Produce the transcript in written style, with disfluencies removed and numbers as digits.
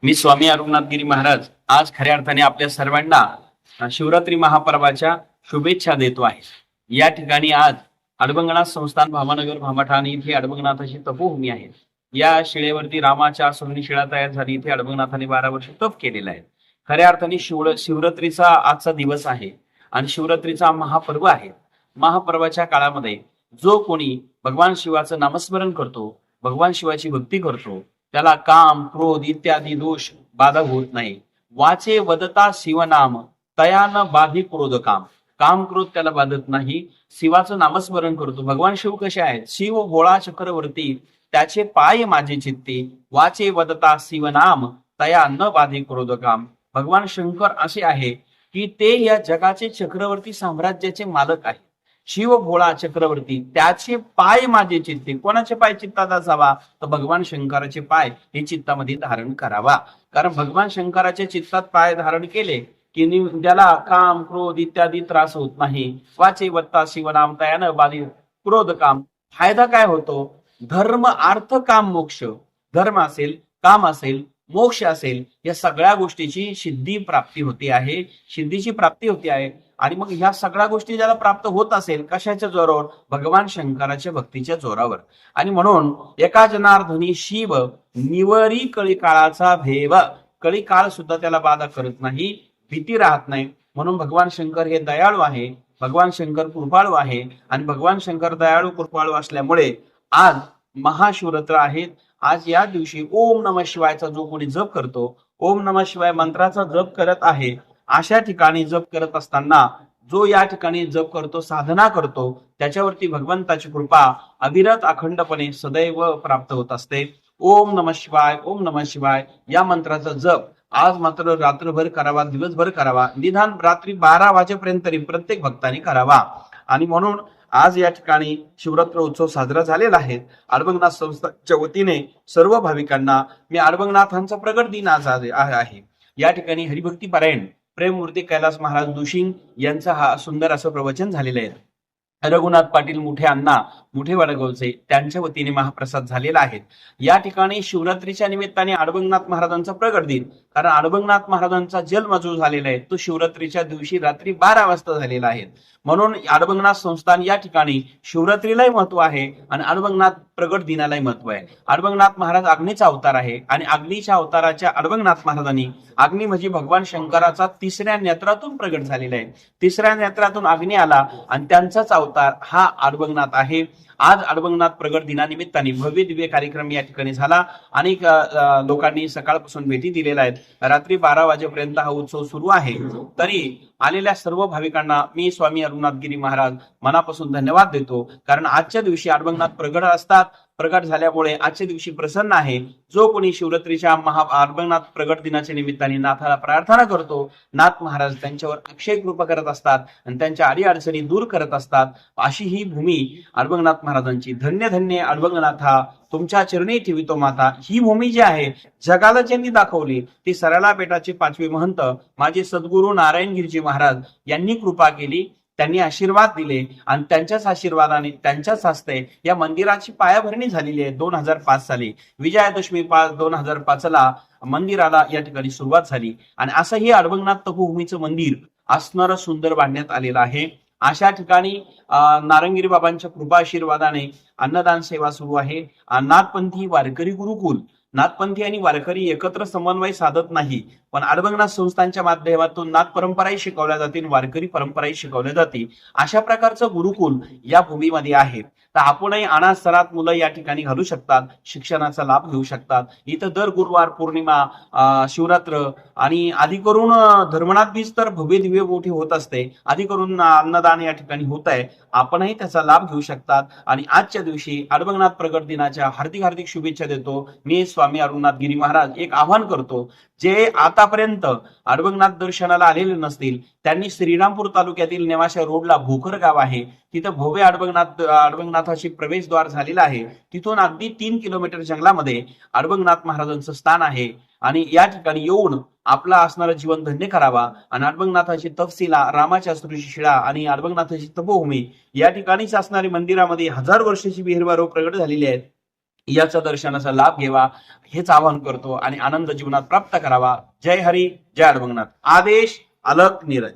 मी स्वामी अरुणनाथगिरी महाराज आज खऱ्या अर्थाने आपल्या सर्वांना शिवरात्री महापर्वाच्या शुभेच्छा देतो आहे। या ठिकाणी आज अडबंगनाथ संस्थान भामानगर भामाठाण इथे अडबंगनाथाची तपोभूमी आहे। या शिळेवरती रामाच्या सोनी शिळा तयार झाली। इथे अडबंगनाथाने 12 वर्ष तप केलेलं आहे। खऱ्या अर्थाने शिवरात्रीचा आजचा दिवस आहे आणि शिवरात्रीचा महापर्व आहे। महापर्वाच्या काळामध्ये जो कोणी भगवान शिवाचं नामस्मरण करतो, भगवान शिवाची भक्ती करतो, त्याला काम क्रोध इत्यादी दोष बाधा होत नाही। वाचे वदता शिवनाम तयान बाधी क्रोध काम, काम क्रोध त्याला बाधत नाही। शिवाचं नामस्मरण करतो। भगवान शिव कसे आहेत? शिव भोळा चक्रवर्ती, त्याचे पाय माझे चित्ते, वाचे वदता शिवनाम तया न बाधी क्रोध काम। भगवान शंकर असे आहे की ते या जगाचे चक्रवर्ती साम्राज्याचे मालक आहे। शिव भोळा चक्रवर्ती, त्याचे पाय माझे चित्ते। कोणाचे पाय चित्तात असावा? तर भगवान शंकराचे पाय हे चित्तामध्ये धारण करावा। कारण भगवान शंकराच्या चित्तात पाय धारण केले की त्याला काम क्रोध इत्यादी त्रास होत नाही। वाचे वत्ता शिवनाम तयान बाधी क्रोध काम। फायदा काय होतो? धर्म अर्थ काम मोक्ष, धर्म असेल, काम असेल, मोक्ष असेल, या सगळ्या गोष्टीची सिद्धी प्राप्ती होते आहे, सिद्धीची प्राप्ती होते आहे। आणि मग ह्या सगळ्या गोष्टी ज्याला प्राप्त होत असेल, कशाच्या जोरावर? भगवान शंकराच्या भक्तीच्या जोरावर। आणि म्हणून एका जनार्दनी शिव निवरी कळी काळाचा भेव, कळी काळ सुद्धा त्याला बाधा करत नाही, भीती राहत नाही। म्हणून भगवान शंकर हे दयाळू आहे, भगवान शंकर कृपाळू आहे। आणि भगवान शंकर दयाळू कृपाळू असल्यामुळे आज महाशिवरात्र आहे। आज या दिवशी ओम नमः शिवायचा जो कोणी जप करतो, ओम नमः शिवाय मंत्राचा जप करत आहे, अशा ठिकाणी जप करत असताना जो या ठिकाणी जप करतो, साधना करतो, त्याच्यावरती भगवंताची कृपा अविरत अखंडपणे सदैव प्राप्त होत असते। ओम नमः शिवाय, ओम नमः शिवाय या मंत्राचा जप आज मात्र रात्रभर करावा, दिवसभर करावा, निदान रात्री 12 वाजेपर्यंत तरी प्रत्येक भक्ताने करावा। आणि म्हणून आज या ठिकाणी शिवरात्र उत्सव साजरा झालेला आहे। अडबंगनाथ संस्थाच्या वतीने सर्व भाविकांना मी अडबंगनाथांचा प्रगट दिन आज आहे। या ठिकाणी हरिभक्ती पारायण प्रेममूर्ती कैलास महाराज दुशिंग यांचा हा सुंदर असं प्रवचन झालेलं आहे। रघुनाथ पाटील मुठे अण्णा मुठे वडगावचे त्यांच्या वतीने महाप्रसाद झालेला आहे। या ठिकाणी शिवरात्रीच्या निमित्ताने अडबंगनाथ महाराजांचा प्रगट दिन, कारण अडबंगनाथ महाराजांचा जन्म जो झालेला आहे तो शिवरात्रीच्या दिवशी रात्री 12 वाजता झालेला आहे। म्हणून अडबंगनाथ संस्थान या ठिकाणी शिवरात्रीलाही महत्व आहे आणि अडबंगनाथ प्रगट दिनालाही महत्व आहे। अडबंगनाथ महाराज अग्नीचा अवतार आहे आणि अग्नीच्या अवताराच्या अडबंगनाथ महाराजांनी, अग्नी म्हणजे भगवान शंकराचा तिसऱ्या नेत्रातून प्रगट झालेला आहे। तिसऱ्या नेत्रातून अग्नी आला आणि त्यांचाच अवतार हा अडबंगनाथ आहे। आज अडबंगनाथ प्रगट दिनानिमित्ताने भव्य दिव्य कार्यक्रम या ठिकाणी झाला। अनेक लोकांनी सकाळपासून भेटी दिलेल्या आहेत। रात्री 12 वाजेपर्यंत हा उत्सव सुरू आहे। तरी आलेल्या सर्व भाविकांना मी स्वामी अरुणनाथगिरी महाराज मनापासून धन्यवाद देतो। कारण आजच्या दिवशी अडबंगनाथ प्रगट असतात, प्रगट झाल्यामुळे आजच्या दिवशी प्रसन्न आहे। जो कोणी शिवरात्रीच्या अडबंगनाथ प्रगट दिनाच्या निमित्ताने नाथाला प्रार्थना करतो, नाथ महाराज त्यांच्यावर अक्षय कृपा करत असतात आणि त्यांच्या अडीअडचणी दूर करत असतात। अशी ही भूमी अडबंगनाथ महाराजांची। धन्य धन्य अडबंगनाथा, तुमच्या चरणी ठेवितो माता। ही भूमी जी आहे जगाला ज्यांनी दाखवली ती सरळा पेठाचे 5वे महंत माझे सद्गुरू नारायणगिरीजी महाराज यांनी कृपा केली, त्यांनी आशीर्वाद दिले आणि त्यांच्याच आशीर्वादाने, त्यांच्याच हस्ते या मंदिराची पायाभरणी झालेली आहे। 2005 साली विजयादशमी 2005 ला मंदिराला या ठिकाणी सुरुवात झाली आणि असं हे अडबंगनाथ तपोभूमीचं मंदिर असणारं सुंदर बांधण्यात आलेलं आहे। अशा ठिकाणी नारायणगिरी बाबांच्या कृपा आशीर्वादाने अन्नदान सेवा सुरू आहे। नाथपंथी वारकरी गुरुकुल, नाथपंथी आणि वारकरी एकत्र समन्वय साधत नाही, पण अडबंगनाथ संस्थांच्या माध्यमातून नाथ परंपराही शिकवल्या जातील, वारकरी परंपराही शिकवल्या जातील। अशा प्रकारचं गुरुकुल या भूमीमध्ये आहे। तर आपणही अनाथ सरात मुलं या ठिकाणी घालू शकतात, शिक्षणाचा लाभ घेऊ शकतात। इथं दर गुरुवार, पौर्णिमा, शिवरात्र आणि आधी करून धर्मनाथ बीज तर भव्य दिव्य मोठी होत असते, आधी करून अन्नदान या ठिकाणी होत आहे। आपणही त्याचा लाभ घेऊ शकतात। आणि आजच्या दिवशी अडबंगनाथ प्रगट दिनाच्या हार्दिक हार्दिक शुभेच्छा देतो। मी स्वामी अरुणनाथगिरी महाराज एक आवाहन करतो, जे आतापर्यंत अडबंगनाथ दर्शनाला आलेले नसतील त्यांनी श्रीरामपूर तालुक्यातील नेवाशा रोडला भोकर गाव आहे, तिथं भव्य अडबंगनाथाची प्रवेशद्वार झालेला आहे। तिथून अगदी 3 किलोमीटर जंगलामध्ये अडबंगनाथ महाराजांचं स्थान आहे आणि या ठिकाणी येऊन आपला असणारं जीवन धन्य करावा। आणि अडबंगनाथाची तपशिला, रामाच्या अश्रूची शिळा आणि अडबंगनाथाची तपोभूमी या ठिकाणीच असणारी मंदिरामध्ये 1000 वर्षाची विहीरवारो प्रगट झालेली आहेत। याचा दर्शनाचा लाभ घ्यावा हेच आवाहन करतो आणि आनंद जीवनात प्राप्त करावा. जय हरी, जय अडबंगनाथ. आदेश अलक निरंजन.